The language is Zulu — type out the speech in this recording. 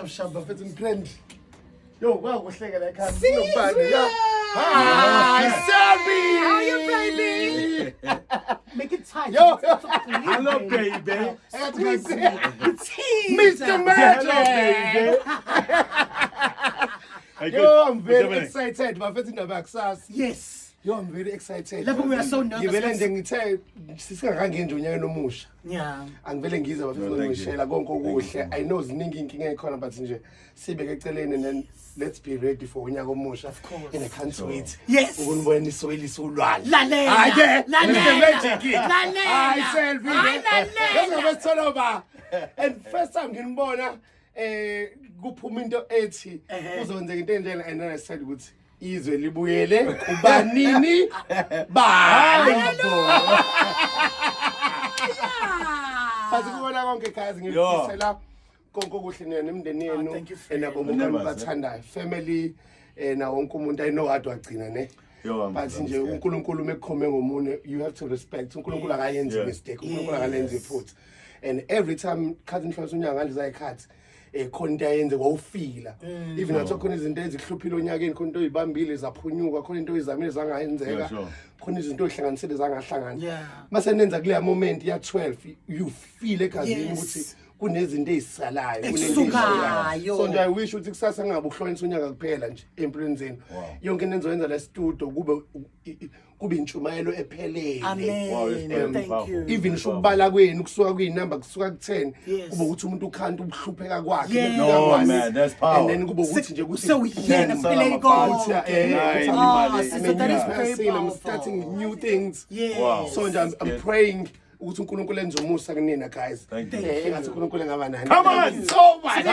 Shab bafethu ngitrend. Yo, kwakuhleka la ekhaya. Hi, Selby. how you, baby? Make it tight. Yo, Hello, baby. Mr. Magic. Yo, I'm very excited. Bafethu indaba yakusasa. Yes. Yo, I'm very excited. Lapho we are so nervous. Ngivele nje ngithe sisingakangeni nje unyaka nomusha. Yeah. Angivele ngize bafethu ngishela konke okuhle. I know ziningi inkinga ekhona but nje sibeke eceleni and then let's be ready for unyaka omusha. Of course. And I can't wait. Yes. Ukunibona isoyilisa ulwandle. Lalela. Hayi Lalela. Hayi Selby. Bese besithola ba. And first time nginibona kuphuma into ethi kuzokwenzeka into enjena and then I said ukuthi izwe libuyele kubanini bani. Bathi kubona konke guys ngifisela konke okuhle nemndeni yenu enabo bonke bathandayo family na wonke umuntu I know hard wagcina ne. Bathi nje uNkulunkulu mekukhome ngomune you have to respect uNkulunkulu akayenzi mistake uNkulunkulu akalenzi futhi and every time cousin Mhlonsi unyaka ngandle zayikhathi khona into ayenze kwawufila even ngathi khona izinto ezihluphile onyakeni khona into oyibambile zaphunyuka khona into oyizamile zangayenzeka khona izinto ohlanganisele zangahlangana mase nenza kule moment ya 12 you feel egazini ukuthi kunezinto ezisalayo kunento so nje I wish ukuthi kusasa ngabe uhlonisa unyaka kuphela nje empilweni zenu yonke into enzoyenza la studio kube intshumayelo ephelele. Amen. Thank you. Even shukubala kwenu kusuka kuyinamba kusuka ku10 kube ukuthi umuntu ukhanta ubhlupheka kwakhe no man that's power and then kube ukuthi nje kuthi so yeah empileni konke so that is very powerful. I'm starting new things so I'm praying ukuthi uNkulunkulu enze umusa kunina guys engathi uNkulunkulu engaba nani come on so much